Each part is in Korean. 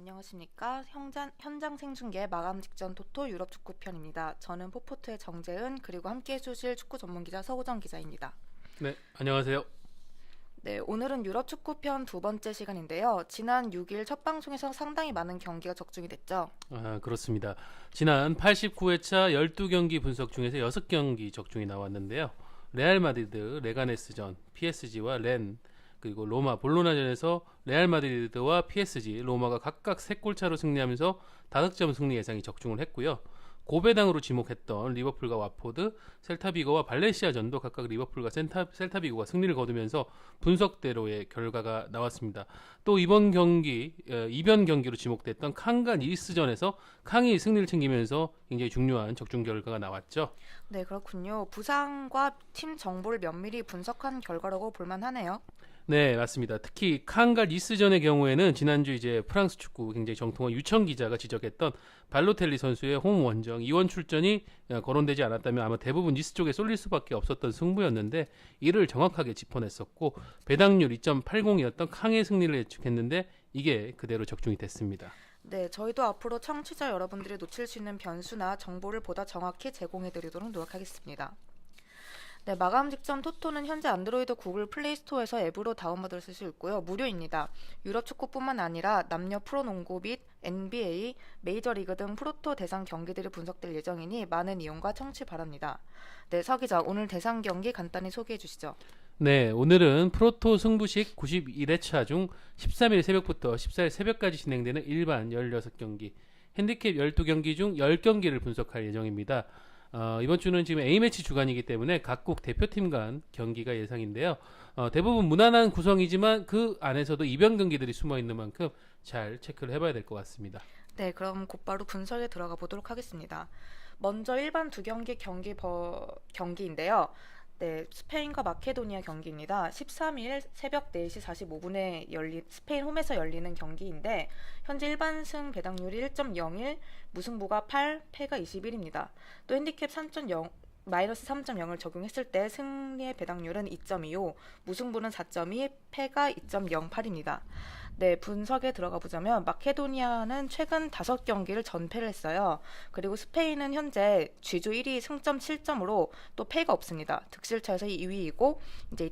안녕하십니까. 현장 생중계 마감 직전 토토 유럽 축구 편입니다. 저는 포포트의 정재은 그리고 함께 해주실 축구 전문 기자 서우정 기자입니다. 네, 안녕하세요. 네, 오늘은 유럽 축구 편 두 번째 시간인데요. 지난 6일 첫 방송에서 상당히 많은 경기가 적중이 됐죠. 그렇습니다. 지난 89회차 12경기 분석 중에서 6경기 적중이 나왔는데요. 레알 마드리드, 레가네스전, PSG와 렌, 그리고 로마, 볼로나전에서 레알 마드리드와 PSG, 로마가 각각 3골 차로 승리하면서 5점 승리 예상이 적중을 했고요. 고배당으로 지목했던 리버풀과 와포드, 셀타비고와 발렌시아전도 각각 리버풀과 셀타비고가 승리를 거두면서 분석대로의 결과가 나왔습니다. 또 이번 경기 이변 경기로 지목됐던 칸과 니스전에서 칸이 승리를 챙기면서 굉장히 중요한 적중 결과가 나왔죠. 네, 그렇군요. 부상과 팀 정보를 면밀히 분석한 결과라고 볼만하네요. 네, 맞습니다. 특히 칸과 니스전의 경우에는 지난주 이제 프랑스 축구 굉장히 정통한 유청 기자가 지적했던 발로텔리 선수의 홈 원정 이원 출전이 거론되지 않았다면 아마 대부분 니스 쪽에 쏠릴 수밖에 없었던 승부였는데 이를 정확하게 짚어냈었고 배당률 2.80이었던 칸의 승리를 예측했는데 이게 그대로 적중이 됐습니다. 네, 저희도 앞으로 청취자 여러분들이 놓칠 수 있는 변수나 정보를 보다 정확히 제공해드리도록 노력하겠습니다. 네, 마감 직전 토토는 현재 안드로이드 구글 플레이 스토어에서 앱으로 다운받을 수 있고요. 무료입니다. 유럽 축구뿐만 아니라 남녀 프로농구 및 NBA, 메이저리그 등 프로토 대상 경기들이 분석될 예정이니 많은 이용과 청취 바랍니다. 네, 서 기자, 오늘 대상 경기 간단히 소개해 주시죠. 네, 오늘은 프로토 승부식 91회차 중 13일 새벽부터 14일 새벽까지 진행되는 일반 16경기, 핸디캡 12경기 중 10경기를 분석할 예정입니다. 이번 주는 지금 A매치 주간이기 때문에 각국 대표팀 간 경기가 예상인데요. 대부분 무난한 구성이지만 그 안에서도 이변 경기들이 숨어 있는 만큼 잘 체크를 해봐야 될 것 같습니다. 네, 그럼 곧바로 분석에 들어가 보도록 하겠습니다. 먼저 일반 두 경기 경기인데요. 네, 스페인과 마케도니아 경기입니다. 13일 새벽 4시 45분에 스페인 홈에서 열리는 경기인데 현재 일반승 배당률이 1.01, 무승부가 8, 패가 21입니다. 또 핸디캡 3.0 마이너스 3.0을 적용했을 때 승리의 배당률은 2.25, 무승부는 4.2, 패가 2.08입니다. 네, 분석에 들어가 보자면 마케도니아는 최근 5경기를 전패를 했어요. 그리고 스페인은 현재 쥐주 1위 승점 7점으로 또 패가 없습니다. 득실차에서 2위이고 이제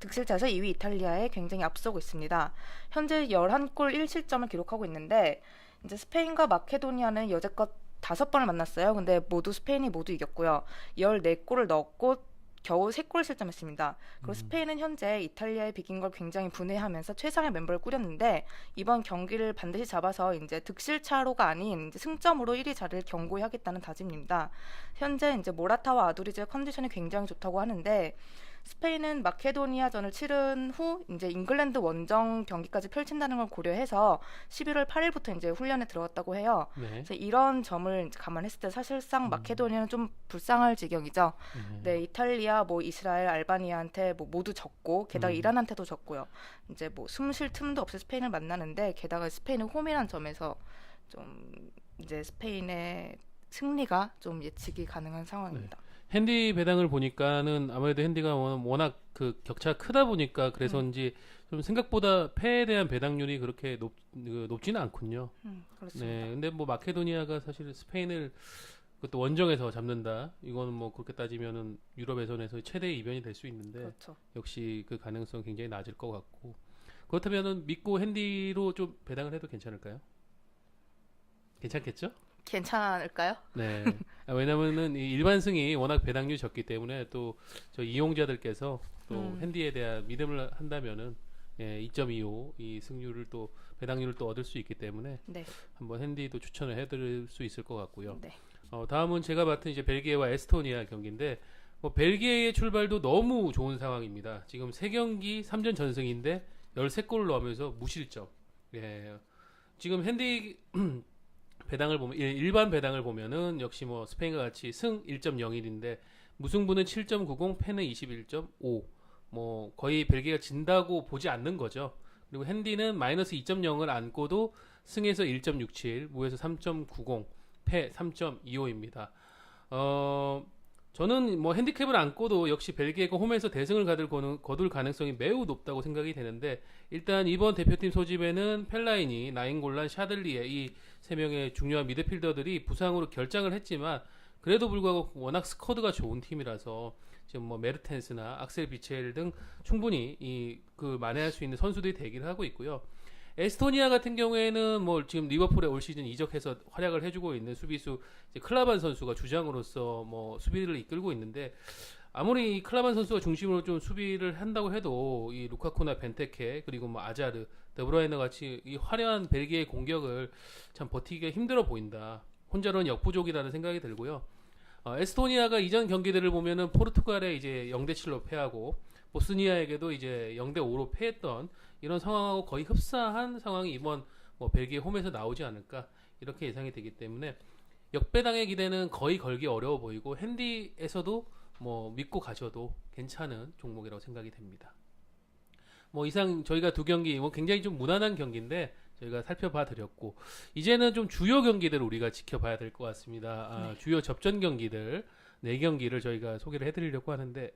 득실차에서 2위 이탈리아에 굉장히 앞서고 있습니다. 현재 11골 1실점을 기록하고 있는데 이제 스페인과 마케도니아는 여태껏 5번을 만났어요. 근데 스페인이 모두 이겼고요. 14골을 넣었고 겨우 3골 실점했습니다. 그리고 스페인은 현재 이탈리아에 비긴 걸 굉장히 분해하면서 최상의 멤버를 꾸렸는데 이번 경기를 반드시 잡아서 이제 득실차로가 아닌 이제 승점으로 1위 자리를 견고히 하겠다는 다짐입니다. 현재 이제 모라타와 아두리즈의 컨디션이 굉장히 좋다고 하는데 스페인은 마케도니아전을 치른 후 이제 잉글랜드 원정 경기까지 펼친다는 걸 고려해서 11월 8일부터 이제 훈련에 들어갔다고 해요. 네. 그래서 이런 점을 감안했을 때 사실상 마케도니아는 좀 불쌍할 지경이죠. 네, 이탈리아, 이스라엘, 알바니아한테 모두 졌고 게다가 이란한테도 졌고요. 이제 숨 쉴 틈도 없이 스페인을 만나는데 게다가 스페인은 홈이란 점에서 좀 이제 스페인의 승리가 좀 예측이 가능한 상황입니다. 네. 핸디 배당을 보니까는 아무래도 핸디가 워낙 그 격차가 크다 보니까 그래서인지 좀 생각보다 패에 대한 배당률이 그렇게 높지는 않군요. 그렇습니다. 네, 근데 마케도니아가 사실 스페인을 그것도 원정에서 잡는다. 이거는 그렇게 따지면은 유럽 예선에서 최대의 이변이 될 수 있는데 그렇죠. 역시 그 가능성 굉장히 낮을 것 같고 그렇다면은 믿고 핸디로 좀 배당을 해도 괜찮을까요? 괜찮겠죠? 괜찮을까요? 네. 왜냐면은 이 일반승이 워낙 배당률이 적기 때문에 또 저 이용자들께서 또 핸디에 대한 믿음을 한다면은 2.25 이 승률을 또 배당률을 또 얻을 수 있기 때문에 네. 한번 핸디도 추천을 해드릴 수 있을 것 같고요. 네. 다음은 제가 맡은 이제 벨기에와 에스토니아 경기인데 벨기에의 출발도 너무 좋은 상황입니다. 지금 3경기 3전 전승인데 13골을 넣으면서 무실점. 예. 지금 핸디 배당을 보면 일반 배당을 보면은 역시 스페인과 같이 승 1.01인데 무승부는 7.90, 패는 21.5. 거의 벨기에가 진다고 보지 않는 거죠. 그리고 핸디는 마이너스 2.0을 안고도 승에서 1.67, 무에서 3.90, 패 3.25입니다. 저는 뭐 핸디캡을 안고도 역시 벨기에가 홈에서 대승을 거둘 가능성이 매우 높다고 생각이 되는데, 일단 이번 대표팀 소집에는 펠라이니, 나잉골란, 샤들리에 이 세 명의 중요한 미드필더들이 부상으로 결장을 했지만 그래도 불구하고 워낙 스쿼드가 좋은 팀이라서 지금 뭐 메르텐스나 악셀 비첼 등 충분히 그 만회할 수 있는 선수들이 대기를 하고 있고요. 에스토니아 같은 경우에는 뭐 지금 리버풀에 올 시즌 이적해서 활약을 해주고 있는 수비수 이제 클라반 선수가 주장으로서 뭐 수비를 이끌고 있는데, 아무리 이 클라반 선수가 중심으로 좀 수비를 한다고 해도 이 루카쿠나 벤테케 그리고 뭐 아자르, 드브라이너 같이 이 화려한 벨기에 공격을 참 버티기가 힘들어 보인다. 혼자로는 역부족이라는 생각이 들고요. 에스토니아가 이전 경기들을 보면은 포르투갈에 이제 0대7로 패하고 보스니아에게도 이제 0대5로 패했던 이런 상황하고 거의 흡사한 상황이 이번 뭐 벨기에 홈에서 나오지 않을까 이렇게 예상이 되기 때문에 역배당의 기대는 거의 걸기 어려워 보이고, 핸디에서도 뭐 믿고 가셔도 괜찮은 종목이라고 생각이 됩니다. 뭐 이상 저희가 두 경기 뭐 굉장히 좀 무난한 경기인데 저희가 살펴봐 드렸고, 이제는 좀 주요 경기들을 우리가 지켜봐야 될 것 같습니다. 주요 접전 경기들 4경기를 저희가 소개를 해드리려고 하는데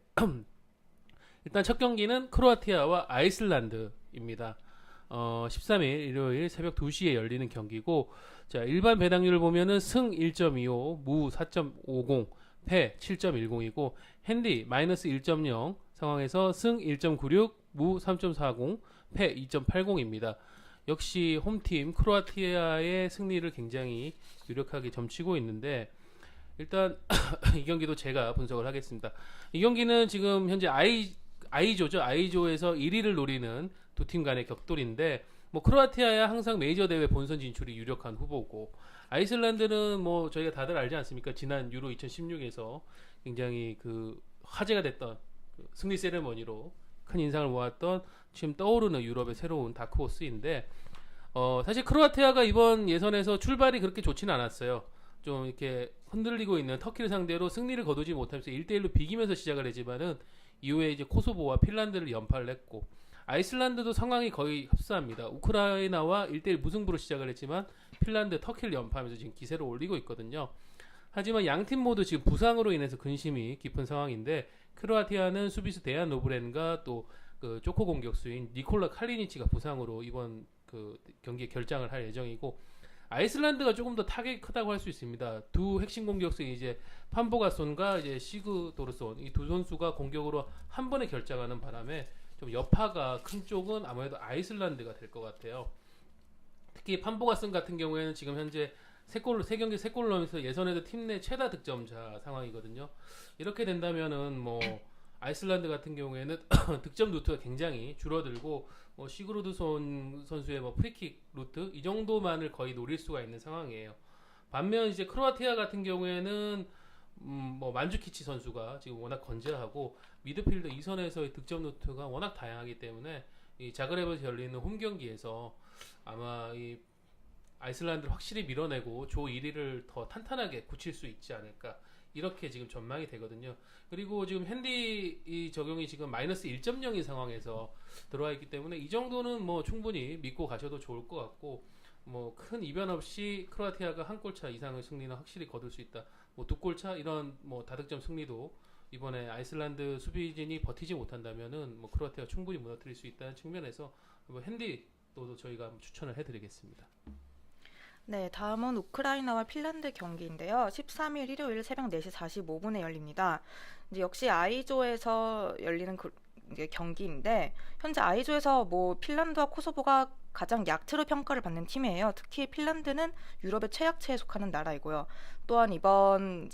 일단 첫 경기는 크로아티아와 아이슬란드입니다. 13일 일요일 새벽 2시에 열리는 경기고, 자, 일반 배당률을 보면은 승 1.25, 무 4.50, 패 7.10이고, 핸디 마이너스 1.0 상황에서 승 1.96, 무 3.40, 패 2.80입니다. 역시 홈팀 크로아티아의 승리를 굉장히 유력하게 점치고 있는데, 일단 이 경기도 제가 분석을 하겠습니다. 이 경기는 지금 현재 I조죠. I조에서 1위를 노리는 두 팀 간의 격돌인데, 뭐 크로아티아야 항상 메이저 대회 본선 진출이 유력한 후보고, 아이슬란드는 뭐 저희가 다들 알지 않습니까? 지난 유로 2016에서 굉장히 그 화제가 됐던 그 승리 세레머니로 큰 인상을 모았던 지금 떠오르는 유럽의 새로운 다크호스인데, 사실 크로아티아가 이번 예선에서 출발이 그렇게 좋지는 않았어요. 좀 이렇게 흔들리고 있는 터키를 상대로 승리를 거두지 못하면서 1대1로 비기면서 시작을 했지만은 이후에 이제 코소보와 핀란드를 연파를 했고, 아이슬란드도 상황이 거의 흡사합니다. 우크라이나와 1대1 무승부로 시작을 했지만 핀란드, 터키를 연파하면서 지금 기세를 올리고 있거든요. 하지만 양팀 모두 지금 부상으로 인해서 근심이 깊은 상황인데, 크로아티아는 수비수 데얀 노브렌과 또 그 쪼코 공격수인 니콜라 칼리니치가 부상으로 이번 그 경기에 결장을 할 예정이고, 아이슬란드가 조금 더 타격이 크다고 할 수 있습니다. 두 핵심 공격수인 이제 판보가손과 이제 시그도르손, 이 두 선수가 공격으로 한 번에 결장하는 바람에 좀 여파가 큰 쪽은 아무래도 아이슬란드가 될 것 같아요. 특히 판보가손 같은 경우에는 지금 현재 세 경기 3골을 넣으면서 예선에도 팀 내 최다 득점자 상황이거든요. 이렇게 된다면은 뭐 아이슬란드 같은 경우에는 득점 루트가 굉장히 줄어들고, 뭐 시그루드손 선수의 뭐 프리킥 루트 이 정도만을 거의 노릴 수가 있는 상황이에요. 반면 이제 크로아티아 같은 경우에는 뭐 만주키치 선수가 지금 워낙 건재하고 미드필더 이선에서의 득점 루트가 워낙 다양하기 때문에 이 자그레브에서 열리는 홈 경기에서 아마 이 아이슬란드를 확실히 밀어내고 조 1위를 더 탄탄하게 굳힐 수 있지 않을까, 이렇게 지금 전망이 되거든요. 그리고 지금 핸디 이 적용이 지금 마이너스 1.0인 상황에서 들어와 있기 때문에 이 정도는 뭐 충분히 믿고 가셔도 좋을 것 같고, 뭐 큰 이변 없이 크로아티아가 한 골차 이상의 승리는 확실히 거둘 수 있다. 뭐 두 골차 이런 뭐 다득점 승리도 이번에 아이슬란드 수비진이 버티지 못한다면은 뭐 크로아티아가 충분히 무너뜨릴 수 있다는 측면에서 뭐 핸디도 저희가 추천을 해드리겠습니다. 네, 다음은 우크라이나와 핀란드 경기인데요. 13일 일요일 새벽 4시 45분에 열립니다. 이제 역시 I조에서 열리는 이제 경기인데, 현재 I조에서 뭐 핀란드와 코소보가 가장 약체로 평가를 받는 팀이에요. 특히 핀란드는 유럽의 최약체에 속하는 나라이고요. 또한 이번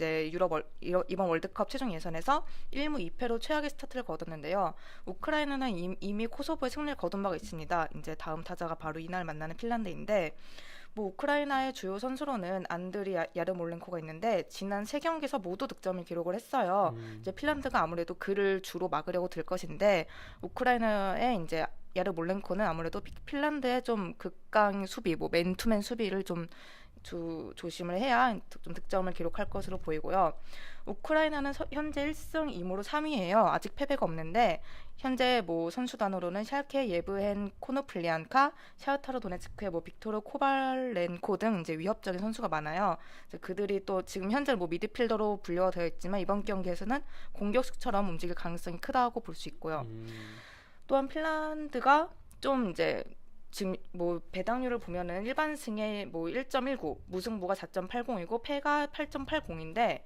이번 월드컵 최종 예선에서 1무 2패로 최악의 스타트를 거뒀는데요. 우크라이나는 이미 코소보의 승리를 거둔 바가 있습니다. 이제 다음 타자가 바로 이날 만나는 핀란드인데, 뭐 우크라이나의 주요 선수로는 안드리 야르몰렌코가 있는데 지난 3경기에서 모두 득점을 기록을 했어요. 이제 핀란드가 아무래도 그를 주로 막으려고 들 것인데, 우크라이나의 이제 야르몰렌코는 아무래도 핀란드의 좀 극강 수비, 뭐 맨투맨 수비를 좀 조심을 해야 좀 득점을 기록할 것으로 보이고요. 우크라이나는 현재 1승 2무로 3위예요. 아직 패배가 없는데 현재 뭐 선수단으로는 샬케 예브헨 코노플리안카, 샤흐타르 도네츠크의 뭐 빅토르 코발렌코 등 이제 위협적인 선수가 많아요. 이제 그들이 또 지금 현재 뭐 미드필더로 분류가 되어 있지만 이번 경기에서는 공격수처럼 움직일 가능성이 크다고 볼 수 있고요. 또한 핀란드가 좀 이제 지금 뭐 배당률을 보면은 일반 승에 뭐 1.19, 무승부가 4.80이고 패가 8.80인데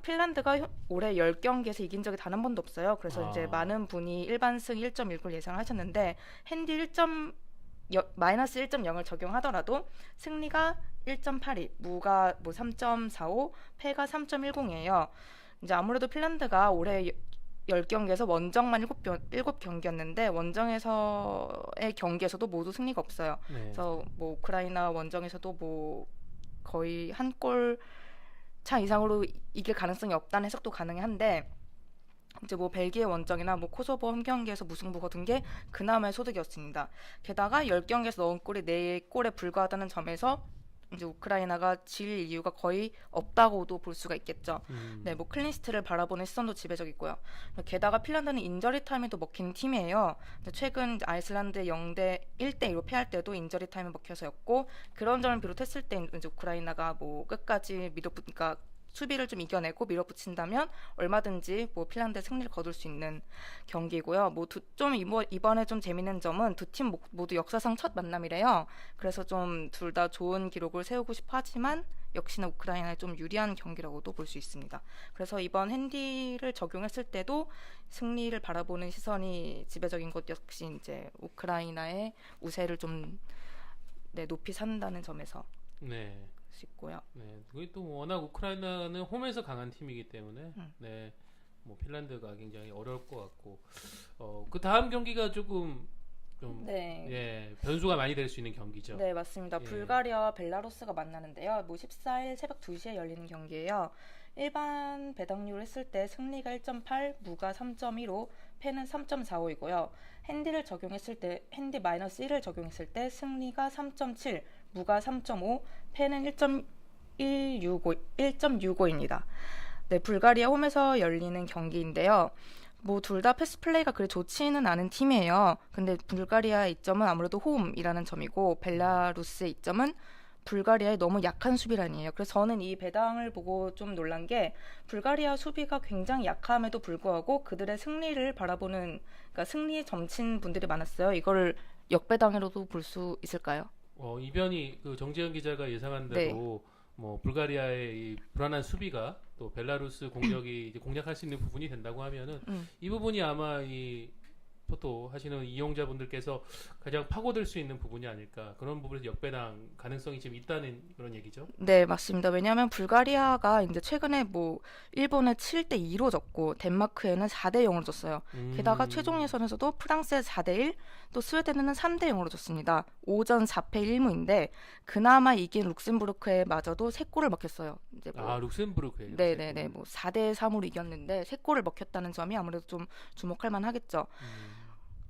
핀란드가 올해 10경기에서 이긴 적이 단 한 번도 없어요. 그래서 이제 많은 분이 일반 승 1.19를 예상하셨는데 핸디 마이너스 1.0을 적용하더라도 승리가 1.82, 무가 뭐 3.45, 패가 3.10이에요. 이제 아무래도 핀란드가 올해 10경기에서 원정만 7경기였는데 원정에서의 경기에서도 모두 승리가 없어요. 네. 그래서 뭐 우크라이나 원정에서도 뭐 거의 한 골 차 이상으로 이길 가능성이 없다는 해석도 가능한데 이제 뭐 벨기에 원정이나 뭐 코소보 홈 경기에서 무승부 거둔 게 그나마의 소득이었습니다. 게다가 10경기에서 넣은 골이 4골에 불과하다는 점에서 이제 우크라이나가 질 이유가 거의 없다고도 볼 수가 있겠죠. 네, 뭐 클린시트를 바라보는 시선도 지배적이고요. 게다가 핀란드는 인저리 타임에도 먹히는 팀이에요. 최근 아이슬란드 0대 1대2로 패할 때도 인저리 타임에 먹혀서였고 그런 점을 비롯했을 때 이제 우크라이나가 뭐 끝까지 그러니까 수비를 좀 이겨내고 밀어붙인다면 얼마든지 뭐 핀란드의 승리를 거둘 수 있는 경기고요. 뭐 좀 이번에 좀 재밌는 점은 두 팀 모두 역사상 첫 만남이래요. 그래서 좀 둘 다 좋은 기록을 세우고 싶어 하지만 역시나 우크라이나에 좀 유리한 경기라고도 볼 수 있습니다. 그래서 이번 핸디를 적용했을 때도 승리를 바라보는 시선이 지배적인 것 역시 이제 우크라이나의 우세를 좀 높이 산다는 점에서 네. 있고요. 네, 그게 또 워낙 우크라이나는 홈에서 강한 팀이기 때문에 네, 뭐 핀란드가 굉장히 어려울 것 같고 그 다음 경기가 조금 좀 예, 변수가 많이 될 수 있는 경기죠. 네, 맞습니다. 예. 불가리아와 벨라루스가 만나는데요. 뭐 14일 새벽 2시에 열리는 경기예요. 일반 배당률을 했을 때 승리가 1.8, 무가 3.15, 패는 3.45이고요. 핸디를 적용했을 때 핸디 마이너스 1을 적용했을 때 승리가 3.7, 무가 3.5, 패는 1.65입니다. 네, 불가리아 홈에서 열리는 경기인데요. 뭐 둘 다 패스 플레이가 그리 좋지는 않은 팀이에요. 근데 불가리아의 이점은 아무래도 홈이라는 점이고 벨라루스의 이점은 불가리아의 너무 약한 수비란이에요. 그래서 저는 이 배당을 보고 좀 놀란 게 불가리아 수비가 굉장히 약함에도 불구하고 그들의 승리를 바라보는 그러니까 승리에 점친 분들이 많았어요. 이걸 역배당으로도 볼 수 있을까요? 이변이 그 정재현 기자가 예상한 대로 뭐 불가리아의 이 불안한 수비가 또 벨라루스 공격이 이제 공략할 수 있는 부분이 된다고 하면은 이 부분이 아마 이 토토 하시는 이용자분들께서 가장 파고들 수 있는 부분이 아닐까 그런 부분에서 역배당 가능성이 지금 있다는 그런 얘기죠. 네, 맞습니다. 왜냐하면 불가리아가 이제 최근에 뭐 일본에 7대2로 졌고 덴마크에는 4대0으로 졌어요. 게다가 최종 예선에서도 프랑스에 4대1, 또 스웨덴에는 3대0으로 졌습니다. 5전 4패 1무인데 그나마 이긴 룩셈부르크에 마저도 3골을 먹혔어요. 이제 뭐 룩셈부르크예요. 네네네, 뭐 4대3으로 이겼는데 3골을 먹혔다는 점이 아무래도 좀 주목할 만하겠죠.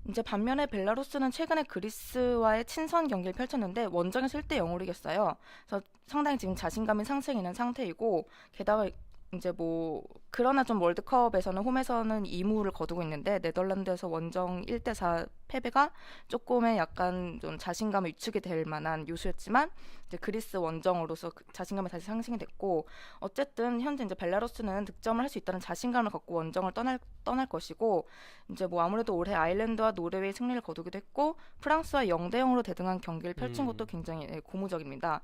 이제 반면에 벨라루스는 최근에 그리스와의 친선 경기를 펼쳤는데 원정에서 1대0으로 이겼어요. 그래서 상당히 지금 자신감이 상승해 있는 상태이고 게다가 이제 뭐 그러나 좀 월드컵에서는 홈에서는 2무를 거두고 있는데 네덜란드에서 원정 1대4 패배가 조금의 약간 좀 자신감을 위축이 될 만한 요소였지만 이제 그리스 원정으로서 자신감이 다시 상승이 됐고 어쨌든 현재 이제 벨라루스는 득점을 할 수 있다는 자신감을 갖고 원정을 떠날 것이고 이제 뭐 아무래도 올해 아일랜드와 노르웨이 승리를 거두기도 했고 프랑스와 0대0으로 대등한 경기를 펼친 것도 굉장히 고무적입니다.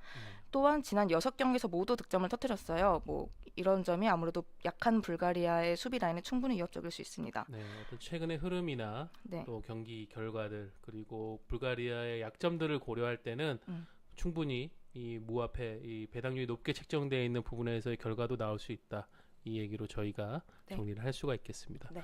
또한 지난 6경기에서 모두 득점을 터뜨렸어요. 뭐 이런 점이 아무래도 약한 불가리아의 수비 라인에 충분히 위협적일 수 있습니다. 네, 어떤 최근의 흐름이나 또 경기 결과들 그리고 불가리아의 약점들을 고려할 때는 충분히 이 무 앞에 이 배당률이 높게 책정되어 있는 부분에서의 결과도 나올 수 있다. 이 얘기로 저희가 정리를 할 수가 있겠습니다. 네.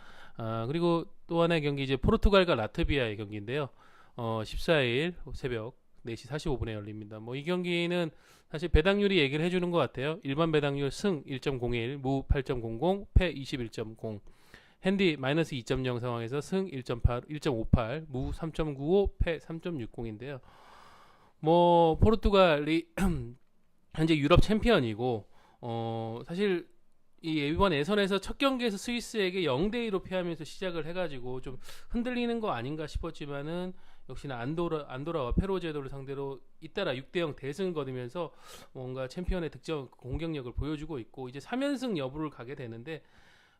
그리고 또 하나의 경기 이제 포르투갈과 라트비아의 경기인데요. 14일 새벽 4시 45분에 열립니다. 뭐 이 경기는 사실 배당률이 얘기를 해주는 것 같아요. 일반 배당률 승 1.01, 무 8.00, 패 21.0. 핸디 마이너스 2.0 상황에서 승 1.58, 무 3.95, 패 3.60인데요. 뭐 포르투갈이 현재 유럽 챔피언이고 사실 이번 예선에서 첫 경기에서 스위스에게 0대2로 패하면서 시작을 해가지고 좀 흔들리는 거 아닌가 싶었지만은 역시나 안도라와 페로제도를 상대로 잇따라 6대0 대승을 거두면서 뭔가 챔피언의 득점 공격력을 보여주고 있고 이제 3연승 여부를 가게 되는데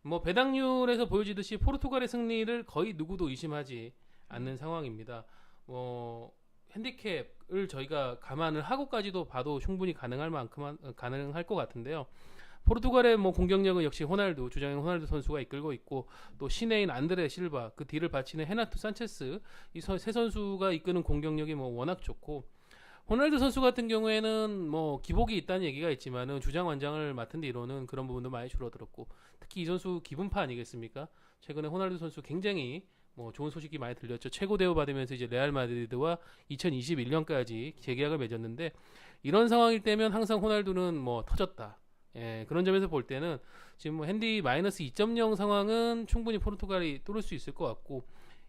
뭐 배당률에서 보여지듯이 포르투갈의 승리를 거의 누구도 의심하지 않는 상황입니다. 뭐 핸디캡을 저희가 감안을 하고까지도 봐도 충분히 가능할 만큼 가능할 것 같은데요. 포르투갈의 뭐 공격력은 역시 호날두 주장인 호날두 선수가 이끌고 있고 또 신예인 안드레 실바 그 뒤를 바치는 헤나투 산체스 이 세 선수가 이끄는 공격력이 뭐 워낙 좋고 호날두 선수 같은 경우에는 뭐 기복이 있다는 얘기가 있지만은 주장 완장을 맡은 뒤로는 그런 부분도 많이 줄어들었고 특히 이 선수 기분파 아니겠습니까? 최근에 호날두 선수 굉장히 뭐 좋은 소식이 많이 들렸죠. 최고 대우 받으면서 이제 레알 마드리드와 2021년까지 재계약을 맺었는데 이런 상황일 때면 항상 호날두는 뭐 터졌다. 예, 그런 점에서 볼 때는 지금 뭐 핸디 마이너스 2.0 상황은 충분히 포르투갈이 뚫을 수 있을 것 같고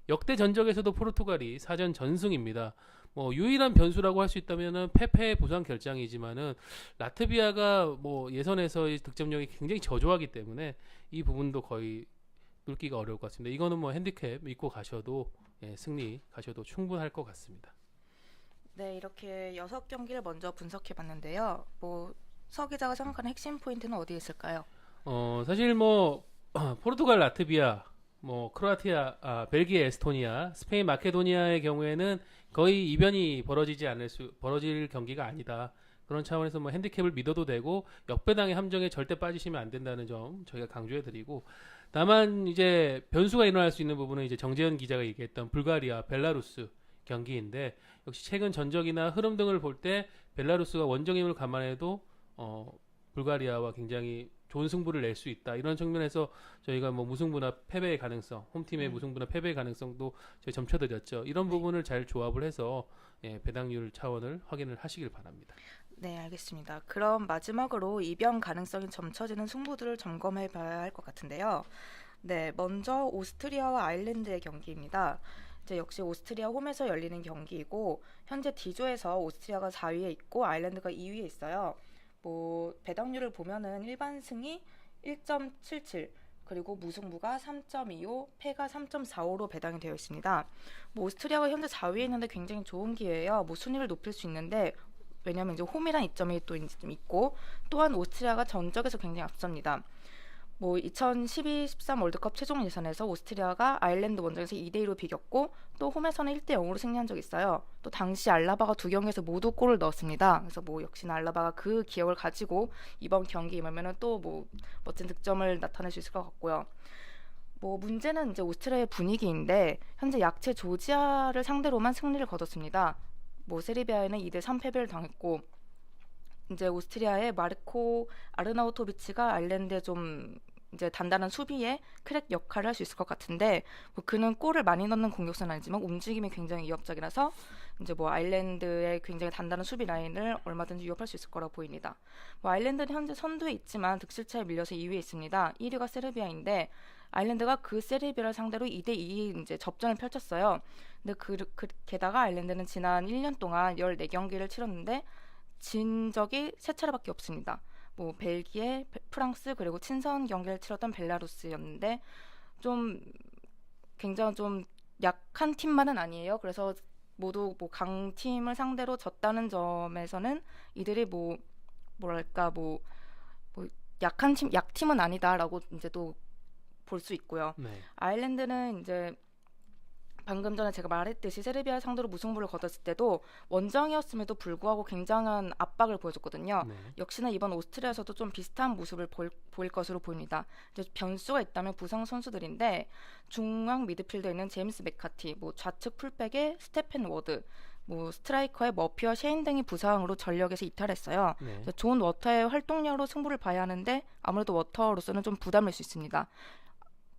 역대 전적에서도 포르투갈이 4전 전승입니다. 뭐 유일한 변수라고 할 수 있다면은 페페의 부상 결장이지만은 라트비아가 뭐 예선에서의 득점력이 굉장히 저조하기 때문에 이 부분도 거의 뚫기가 어려울 것 같습니다. 이거는 뭐 핸디캡 믿고 가셔도 승리 가셔도 충분할 것 같습니다. 네, 이렇게 6경기를 먼저 분석해 봤는데요. 뭐 서 기자가 생각하는 핵심 포인트는 어디에 있을까요? 사실 뭐 포르투갈, 라트비아, 뭐 크로아티아, 벨기에, 에스토니아, 스페인, 마케도니아의 경우에는 거의 이변이 벌어질 경기가 아니다. 그런 차원에서 뭐 핸디캡을 믿어도 되고 역배당의 함정에 절대 빠지시면 안 된다는 점 저희가 강조해드리고 다만 이제 변수가 일어날 수 있는 부분은 이제 정재현 기자가 얘기했던 불가리아, 벨라루스 경기인데 역시 최근 전적이나 흐름 등을 볼 때 벨라루스가 원정임을 감안해도 불가리아와 굉장히 좋은 승부를 낼 수 있다. 이런 측면에서 저희가 뭐 무승부나 패배의 가능성, 홈팀의 무승부나 패배의 가능성도 저희 점쳐드렸죠. 이런 부분을 잘 조합을 해서 배당률 차원을 확인을 하시길 바랍니다. 네, 알겠습니다. 그럼 마지막으로 이변 가능성이 점쳐지는 승부들을 점검해 봐야 할 것 같은데요. 네, 먼저 오스트리아와 아일랜드의 경기입니다. 이제 역시 오스트리아 홈에서 열리는 경기이고 현재 D조에서 오스트리아가 4위에 있고 아일랜드가 2위에 있어요. 뭐 배당률을 보면은 일반 승이 1.77 그리고 무승부가 3.25, 패가 3.45로 배당이 되어 있습니다. 뭐 오스트리아가 현재 4위에 있는데 굉장히 좋은 기회예요. 뭐 순위를 높일 수 있는데 왜냐면 이제 홈이란 이점이 또 이제 좀 있고 또한 오스트리아가 전적에서 굉장히 앞섭니다. 뭐 2012-13 월드컵 최종 예선에서 오스트리아가 아일랜드 원정에서 2대2로 비겼고 또 홈에서는 1대0으로 승리한 적이 있어요. 또 당시 알라바가 두 경기에서 모두 골을 넣었습니다. 그래서 뭐 역시나 알라바가 그 기억을 가지고 이번 경기 임하면은 또 뭐 멋진 득점을 나타낼 수 있을 것 같고요. 뭐 문제는 이제 오스트리아의 분위기인데 현재 약체 조지아를 상대로만 승리를 거뒀습니다. 뭐 세르비아에는 2대3 패배를 당했고 이제 오스트리아의 마르코 아르나우토비치가 아일랜드에 좀 이제 단단한 수비에 크랙 역할을 할 수 있을 것 같은데 뭐 그는 골을 많이 넣는 공격수는 아니지만 움직임이 굉장히 위협적이라서 이제 뭐 아일랜드의 굉장히 단단한 수비 라인을 얼마든지 위협할 수 있을 거라고 보입니다. 뭐 아일랜드는 현재 선두에 있지만 득실차에 밀려서 2위에 있습니다. 1위가 세르비아인데 아일랜드가 그 세르비아를 상대로 2대2 이제 접전을 펼쳤어요. 근데 게다가 아일랜드는 지난 1년 동안 14경기를 치렀는데 진 적이 3차례밖에 없습니다. 뭐 벨기에, 프랑스 그리고 친선 경기를 치렀던 벨라루스였는데 좀 굉장히 좀 약한 팀만은 아니에요. 그래서 모두 뭐 강팀을 상대로 졌다는 점에서는 이들이 뭐 뭐랄까 뭐 약한 팀, 약팀은 아니다라고 이제 또 볼 수 있고요. 네. 아일랜드는 이제 방금 전에 제가 말했듯이 세르비아 상대로 무승부를 거뒀을 때도 원정이었음에도 불구하고 굉장한 압박을 보여줬거든요. 네. 역시나 이번 오스트리아에서도 좀 비슷한 모습을 보일 것으로 보입니다. 이제 변수가 있다면 부상 선수들인데 중앙 미드필더에 있는 제임스 맥카티, 뭐 좌측 풀백의 스테펜 워드, 뭐 스트라이커의 머피와 셰인 등이 부상으로 전력에서 이탈했어요. 네. 존 워터의 활동량으로 승부를 봐야 하는데 아무래도 워터로서는 좀 부담일 수 있습니다.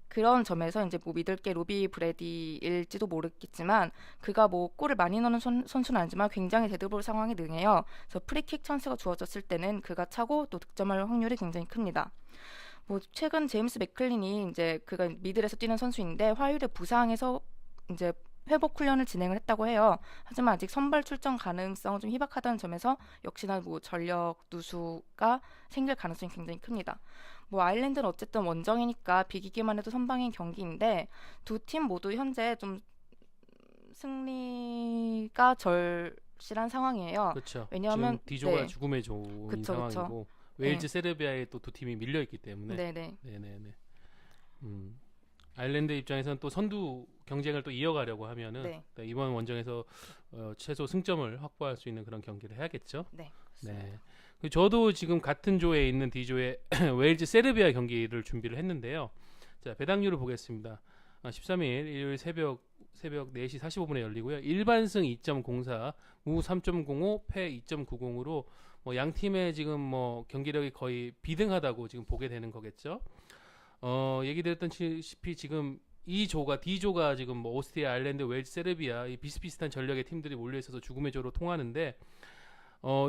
그런 점에서 이제 뭐 믿을 게 로비 브레디일지도 모르겠지만 그가 뭐 골을 많이 넣는 선수는 아니지만 굉장히 데드볼 상황에 능해요. 그래서 프리킥 찬스가 주어졌을 때는 그가 차고 또 득점할 확률이 굉장히 큽니다. 뭐 최근 제임스 맥클린이 이제 그가 미들에서 뛰는 선수인데 화요일에 부상에서 이제 회복 훈련을 진행을 했다고 해요. 하지만 아직 선발 출전 가능성은 좀 희박하다는 점에서 역시나 뭐 전력 누수가 생길 가능성이 굉장히 큽니다. 뭐 아일랜드는 어쨌든 원정이니까 비기기만 해도 선방인 경기인데 두 팀 모두 현재 좀 승리가 절실한 상황이에요. 그렇죠. 왜냐하면 지금 D조가 네, 죽음의 조인 그쵸, 그쵸. 상황이고 웨일즈, 세르비아에 또 두 팀이 밀려 있기 때문에 네네. 네네네. 아일랜드 입장에서는 또 선두 경쟁을 또 이어가려고 하면은 네. 네, 이번 원정에서 최소 승점을 확보할 수 있는 그런 경기를 해야겠죠. 네. 네. 그리고 저도 지금 같은 조에 있는 D조의 웨일즈, 세르비아 경기를 준비를 했는데요. 자, 배당률을 보겠습니다. 13일 일요일 새벽 4시 45분에 열리고요. 일반승 2.04, 무 3.05, 패 2.90으로 뭐 양 팀의 지금 뭐 경기력이 거의 비등하다고 지금 보게 되는 거겠죠. 얘기 드렸던시피 지금 이 조가 D조가 지금 뭐 오스트리아, 아일랜드, 웨일즈, 세르비아 이 비슷비슷한 전력의 팀들이 몰려 있어서 죽음의 조로 통하는데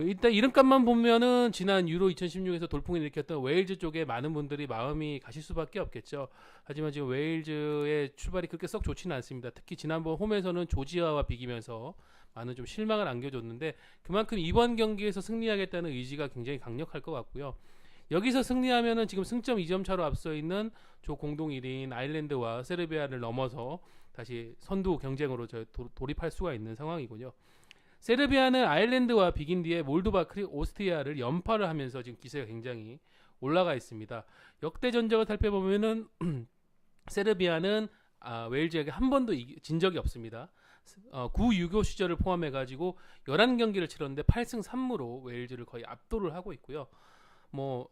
일단 이름값만 보면은 지난 유로 2016에서 돌풍을 일으켰던 웨일즈 쪽에 많은 분들이 마음이 가실 수밖에 없겠죠. 하지만 지금 웨일즈의 출발이 그렇게 썩 좋지는 않습니다. 특히 지난번 홈에서는 조지아와 비기면서 많은 좀 실망을 안겨줬는데 그만큼 이번 경기에서 승리하겠다는 의지가 굉장히 강력할 것 같고요. 여기서 승리하면은 지금 승점 2점 차로 앞서 있는 조 공동 1위인 아일랜드와 세르비아를 넘어서 다시 선두 경쟁으로 돌입할 수가 있는 상황이군요. 세르비아는 아일랜드와 비긴 뒤에 몰도바, 오스트리아를 연파를 하면서 지금 기세가 굉장히 올라가 있습니다. 역대 전적을 살펴보면은 세르비아는 웨일즈에게 한 번도 진 적이 없습니다. 9-6-5 시절을 포함해가지고 11경기를 치렀는데 8승 3무로 웨일즈를 거의 압도를 하고 있고요. 뭐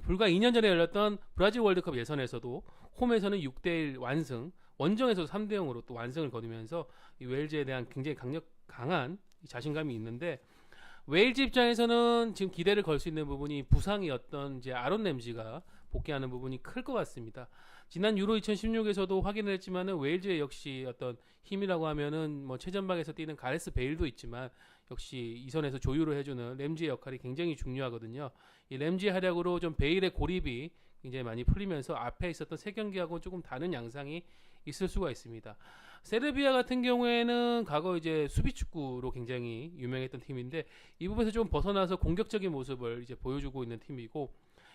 불과 2년 전에 열렸던 브라질 월드컵 예선에서도 홈에서는 6대1 완승, 원정에서도 3대0으로 또 완승을 거두면서 이 웨일즈에 대한 굉장히 강한 자신감이 있는데 웨일즈 입장에서는 지금 기대를 걸 수 있는 부분이 부상이었던 이제 아론 램지가 복귀하는 부분이 클 것 같습니다. 지난 유로 2016에서도 확인을 했지만은 웨일즈의 역시 어떤 힘이라고 하면은 뭐 최전방에서 뛰는 가레스 베일도 있지만 역시 이선에서 조율을 해주는 램지의 역할이 굉장히 중요하거든요. 이 램지의 활약으로 좀 베일의 고립이 굉장히 많이 풀리면서 앞에 있었던 세 경기하고는 조금 다른 양상이 있을 수가 있습니다. 세르비아 같은 경우에는 과거 이제 수비 축구로 굉장히 유명했던 팀인데 이 부분에서 좀 벗어나서 공격적인 모습을 이제 보여주고 있는 팀이고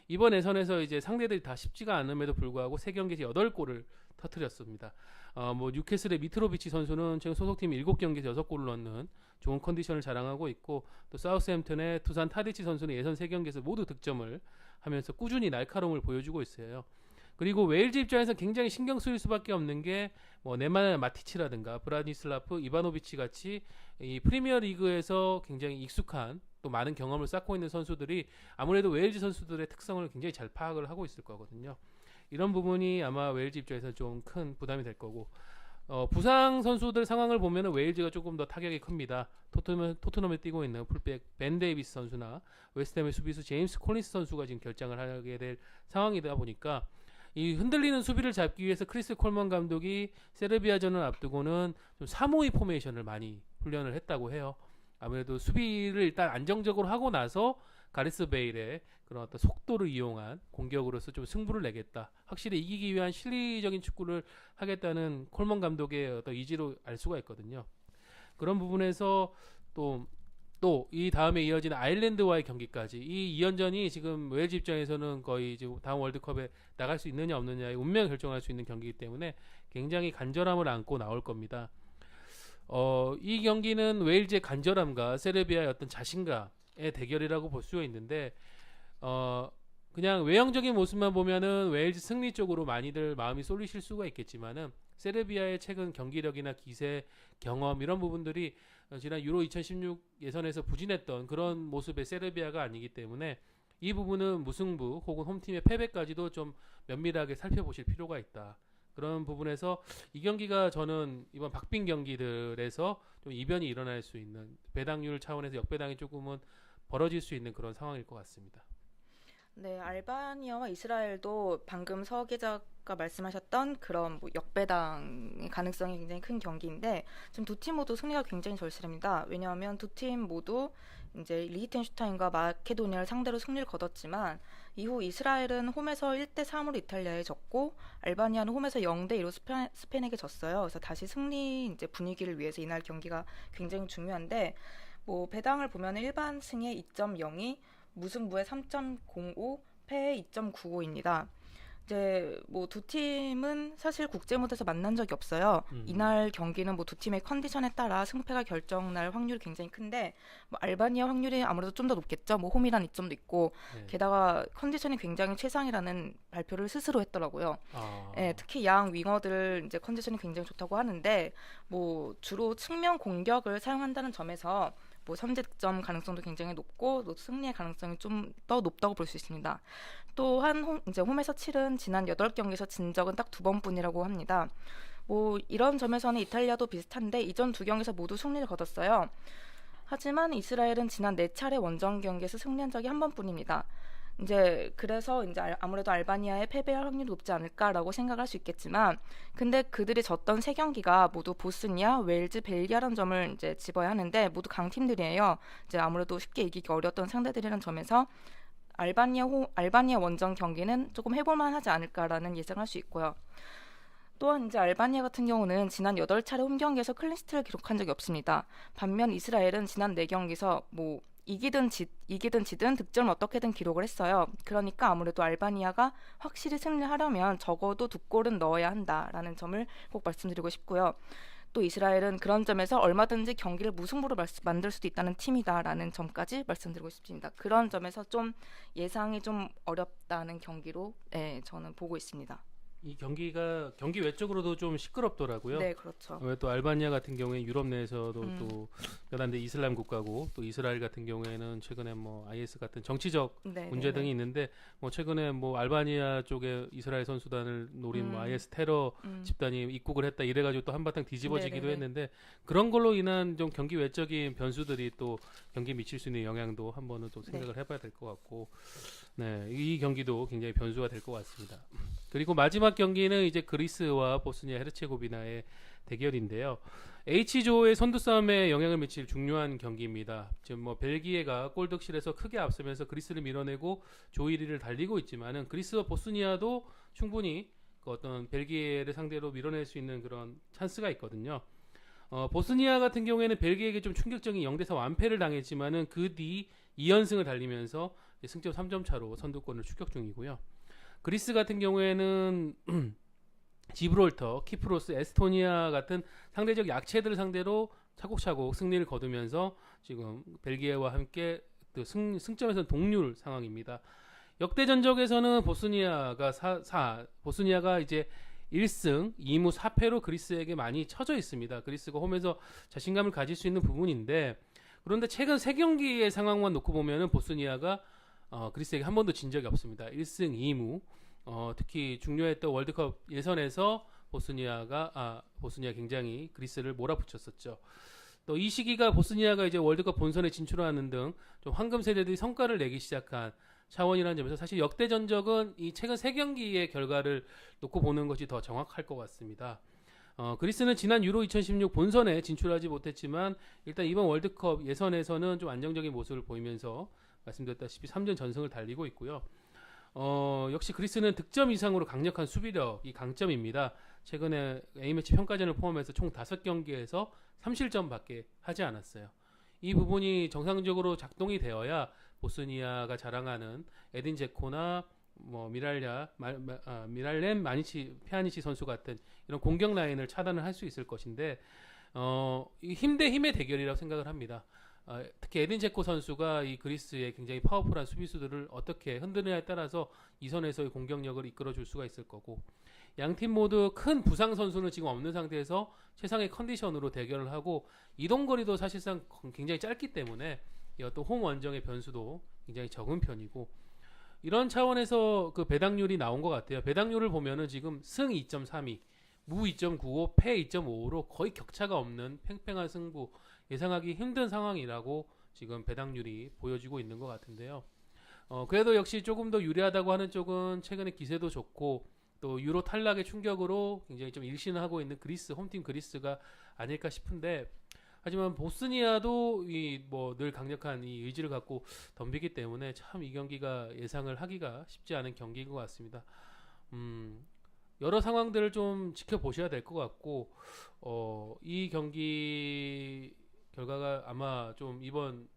이번 예선에서 이제 상대들이 다 쉽지가 않음에도 불구하고 세 경기에서 8골을 터뜨렸습니다. 뭐 뉴캐슬의 미트로비치 선수는 지금 소속팀 7경기에서 6골을 넣는 좋은 컨디션을 자랑하고 있고 또 사우스햄튼의 두산 타디치 선수는 예선 3경기에서 모두 득점을 하면서 꾸준히 날카로움을 보여주고 있어요. 그리고 웨일즈 입장에서 굉장히 신경 쓰일 수밖에 없는 게 뭐 네만 마티치라든가 브라니슬라프 이바노비치 같이 이 프리미어 리그에서 굉장히 익숙한 또 많은 경험을 쌓고 있는 선수들이 아무래도 웨일즈 선수들의 특성을 굉장히 잘 파악을 하고 있을 거거든요. 이런 부분이 아마 웨일즈 입장에서 좀 큰 부담이 될 거고 부상 선수들 상황을 보면 웨일즈가 조금 더 타격이 큽니다. 토트넘에 뛰고 있는 풀백 벤 데이비스 선수나 웨스트햄의 수비수 제임스 콜린스 선수가 지금 결장을 하게 될 상황이다 보니까 이 흔들리는 수비를 잡기 위해서 크리스 콜먼 감독이 세르비아전을 앞두고는 좀 3-5-2 포메이션을 많이 훈련을 했다고 해요. 아무래도 수비를 일단 안정적으로 하고 나서 가레스 베일의 그런 어떤 속도를 이용한 공격으로서 좀 승부를 내겠다. 확실히 이기기 위한 실리적인 축구를 하겠다는 콜먼 감독의 어떤 의지로 알 수가 있거든요. 그런 부분에서 또 이 다음에 이어지는 아일랜드와의 경기까지 이 2연전이 지금 웨일즈 입장에서는 거의 지금 다음 월드컵에 나갈 수 있느냐 없느냐의 운명을 결정할 수 있는 경기이기 때문에 굉장히 간절함을 안고 나올 겁니다. 이 경기는 웨일즈의 간절함과 세르비아의 어떤 자신감의 대결이라고 볼 수가 있는데 그냥 외형적인 모습만 보면은 웨일즈 승리 쪽으로 많이들 마음이 쏠리실 수가 있겠지만은 세르비아의 최근 경기력이나 기세, 경험 이런 부분들이 지난 유로 2016 예선에서 부진했던 그런 모습의 세르비아가 아니기 때문에 이 부분은 무승부 혹은 홈팀의 패배까지도 좀 면밀하게 살펴보실 필요가 있다. 그런 부분에서 이 경기가 저는 이번 박빙 경기들에서 좀 이변이 일어날 수 있는 배당률 차원에서 역배당이 조금은 벌어질 수 있는 그런 상황일 것 같습니다. 네, 알바니아와 이스라엘도 방금 서 기자가 말씀하셨던 그런 뭐 역배당의 가능성이 굉장히 큰 경기인데 지금 두 팀 모두 승리가 굉장히 절실합니다. 왜냐하면 두 팀 모두 이제 리히텐슈타인과 마케도니아를 상대로 승리를 거뒀지만 이후 이스라엘은 홈에서 1대3으로 이탈리아에 졌고 알바니아는 홈에서 0대2로 스페인에게 졌어요. 그래서 다시 승리 이제 분위기를 위해서 이날 경기가 굉장히 중요한데 뭐 배당을 보면 일반 승에 2.02, 무승부에 3.05, 패에 2.95입니다. 이제 뭐 두 팀은 사실 국제 무대에서 만난 적이 없어요. 이날 경기는 뭐 두 팀의 컨디션에 따라 승패가 결정날 확률이 굉장히 큰데 뭐 알바니아 확률이 아무래도 좀 더 높겠죠. 뭐 홈이란 이점도 있고 네. 게다가 컨디션이 굉장히 최상이라는 발표를 스스로 했더라고요. 예, 특히 양 윙어들 이제 컨디션이 굉장히 좋다고 하는데 뭐 주로 측면 공격을 사용한다는 점에서 뭐 선제 득점 가능성도 굉장히 높고 또 승리의 가능성이 좀 더 높다고 볼 수 있습니다. 또한 이제 홈에서 치른 지난 8경기에서 진 적은 딱 2번뿐이라고 합니다. 뭐 이런 점에서는 이탈리아도 비슷한데 이전 두 경기에서 모두 승리를 거뒀어요. 하지만 이스라엘은 지난 4차례 원정 경기에서 승리한 적이 한 번뿐입니다. 이제 그래서 이제 아무래도 알바니아의 패배할 확률이 높지 않을까라고 생각할 수 있겠지만 근데 그들이 졌던 3경기가 모두 보스니아, 웨일즈, 벨기아라는 점을 이제 집어야 하는데 모두 강팀들이에요. 이제 아무래도 쉽게 이기기 어려웠던 상대들이라는 점에서 알바니아 원정 경기는 조금 해볼만 하지 않을까라는 예상할 수 있고요. 또한 이제 알바니아 같은 경우는 지난 8차례 홈 경기에서 클린시트를 기록한 적이 없습니다. 반면 이스라엘은 지난 4경기에서 뭐 이기든 지든 득점을 어떻게든 기록을 했어요. 그러니까 아무래도 알바니아가 확실히 승리하려면 적어도 2골은 넣어야 한다라는 점을 꼭 말씀드리고 싶고요. 또 이스라엘은 그런 점에서 얼마든지 경기를 무승부로 만들 수도 있다는 팀이다라는 점까지 말씀드리고 싶습니다. 그런 점에서 좀 예상이 좀 어렵다는 경기로 저는 보고 있습니다. 이 경기 외적으로도 좀 시끄럽더라고요. 네, 그렇죠. 왜 또 알바니아 같은 경우에 유럽 내에서도 또 연한대 이슬람 국가고 또 이스라엘 같은 경우에는 최근에 뭐 IS 같은 정치적 문제 등이 있는데 뭐 최근에 뭐 알바니아 쪽에 이스라엘 선수단을 노린 뭐 IS 테러 집단이 입국을 했다 이래가지고 또 한바탕 뒤집어지기도 했는데 그런 걸로 인한 좀 경기 외적인 변수들이 또 경기에 미칠 수 있는 영향도 한 번은 또 생각을 해봐야 될 것 같고 네, 이 경기도 굉장히 변수가 될 것 같습니다. 그리고 마지막 경기는 이제 그리스와 보스니아 헤르체고비나의 대결인데요. H조의 선두 싸움에 영향을 미칠 중요한 경기입니다. 지금 뭐 벨기에가 골득실에서 크게 앞서면서 그리스를 밀어내고 조 1위를 달리고 있지만은 그리스와 보스니아도 충분히 그 어떤 벨기에를 상대로 밀어낼 수 있는 그런 찬스가 있거든요. 보스니아 같은 경우에는 벨기에에게 좀 충격적인 0대4 완패를 당했지만은 그 뒤 2연승을 달리면서 승점 3점 차로 선두권을 추격 중이고요. 그리스 같은 경우에는 지브롤터, 키프로스, 에스토니아 같은 상대적 약체들을 상대로 차곡차곡 승리를 거두면서 지금 벨기에와 함께 또 승점에서는 동률 상황입니다. 역대 전적에서는 보스니아가 이제 1승 2무 4패로 그리스에게 많이 쳐져 있습니다. 그리스가 홈에서 자신감을 가질 수 있는 부분인데 그런데 최근 3경기의 상황만 놓고 보면은 보스니아가 그리스에게 한 번도 진 적이 없습니다. 1승 2무. 특히 중요했던 월드컵 예선에서 보스니아 굉장히 그리스를 몰아붙였었죠. 또 이 시기가 보스니아가 이제 월드컵 본선에 진출하는 등 좀 황금 세대들이 성과를 내기 시작한 차원이라는 점에서 사실 역대 전적은 이 최근 3경기의 결과를 놓고 보는 것이 더 정확할 것 같습니다. 그리스는 지난 유로 2016 본선에 진출하지 못했지만 일단 이번 월드컵 예선에서는 좀 안정적인 모습을 보이면서 말씀드렸다시피 3전 전승을 달리고 있고요. 역시 그리스는 득점 이상으로 강력한 수비력이 강점입니다. 최근에 A매치 평가전을 포함해서 총 5경기에서 3실점밖에 하지 않았어요. 이 부분이 정상적으로 작동이 되어야 보스니아가 자랑하는 에딘 제코나 뭐 미랄렘 피아니치 선수 같은 이런 공격 라인을 차단을 할 수 있을 것인데 힘 대 힘의 대결이라고 생각을 합니다. 특히 에딘 제코 선수가 이 그리스의 굉장히 파워풀한 수비수들을 어떻게 흔드느냐에 따라서 이 선에서의 공격력을 이끌어줄 수가 있을 거고 양팀 모두 큰 부상 선수는 지금 없는 상태에서 최상의 컨디션으로 대결을 하고 이동거리도 사실상 굉장히 짧기 때문에 또 홈 원정의 변수도 굉장히 적은 편이고 이런 차원에서 그 배당률이 나온 것 같아요. 배당률을 보면은 지금 승 2.32, 무 2.95, 패 2.55로 거의 격차가 없는 팽팽한 승부 예상하기 힘든 상황이라고 지금 배당률이 보여지고 있는 것 같은데요. 그래도 역시 조금 더 유리하다고 하는 쪽은 최근에 기세도 좋고 또 유로 탈락의 충격으로 굉장히 좀 일신을 하고 있는 그리스 홈팀 그리스가 아닐까 싶은데 하지만 보스니아도 이 뭐 늘 강력한 이 의지를 갖고 덤비기 때문에 참 이 경기가 예상을 하기가 쉽지 않은 경기인 것 같습니다. 여러 상황들을 좀 지켜보셔야 될 것 같고, 이 경기 결과가 아마 좀 이번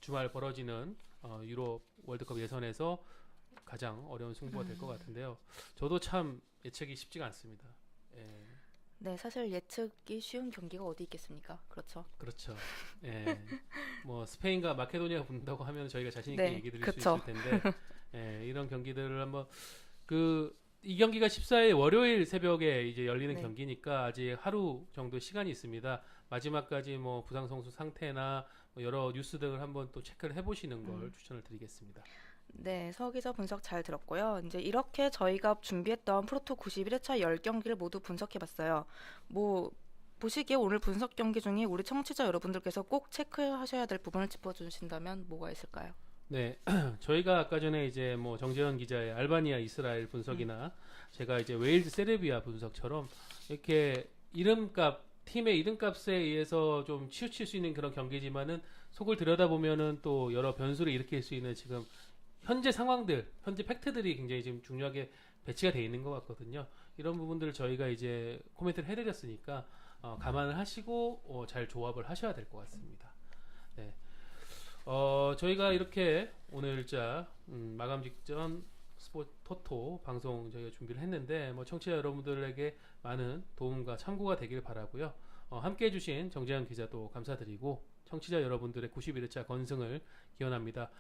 주말 벌어지는 유럽 월드컵 예선에서 가장 어려운 승부가 될 것 같은데요. 저도 참 예측이 쉽지가 않습니다. 예, 네, 사실 예측이 쉬운 경기가 어디 있겠습니까? 그렇죠. 그렇죠. 예, 뭐 스페인과 마케도니아가 붙는다고 하면 저희가 자신 있게 네, 얘기 드릴 그쵸. 수 있을 텐데, 이런 경기들을 한번 이 경기가 14일 월요일 새벽에 이제 열리는 네. 경기니까 아직 하루 정도 시간이 있습니다. 마지막까지 뭐 부상 선수 상태나 뭐 여러 뉴스 등을 한번 또 체크를 해보시는 걸 추천을 드리겠습니다. 네, 서 기자 분석 잘 들었고요. 이제 이렇게 저희가 준비했던 프로토 91회차 10경기를 모두 분석해봤어요. 뭐 보시기에 오늘 분석 경기 중에 우리 청취자 여러분들께서 꼭 체크하셔야 될 부분을 짚어주신다면 뭐가 있을까요? 네, 저희가 아까 전에 이제 뭐 정재현 기자의 알바니아 이스라엘 분석이나 제가 이제 웨일즈 세르비아 분석처럼 이렇게 팀의 이름값에 의해서 좀 치우칠 수 있는 그런 경기지만은 속을 들여다보면은 또 여러 변수를 일으킬 수 있는 지금 현재 상황들, 현재 팩트들이 굉장히 지금 중요하게 배치가 돼 있는 것 같거든요. 이런 부분들을 저희가 이제 코멘트를 해드렸으니까 감안을 하시고 잘 조합을 하셔야 될 것 같습니다. 네. 저희가 이렇게 오늘자 마감 직전 스포츠 토토 방송 저희가 준비를 했는데 뭐 청취자 여러분들에게 많은 도움과 참고가 되길 바라고요. 함께 해주신 정재현 기자도 감사드리고 청취자 여러분들의 91회차 건승을 기원합니다.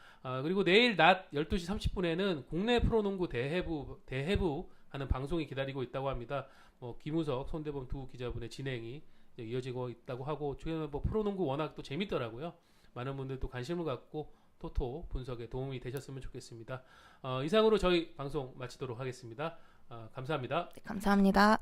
그리고 내일 낮 12시 30분에는 국내 프로농구 대해부 하는 방송이 기다리고 있다고 합니다. 뭐 김우석, 손대범 두 기자분의 진행이 이제 이어지고 있다고 하고 최근에 뭐 프로농구 워낙 또 재밌더라고요. 많은 분들도 관심을 갖고 토토 분석에 도움이 되셨으면 좋겠습니다. 이상으로 저희 방송 마치도록 하겠습니다. 감사합니다. 네, 감사합니다.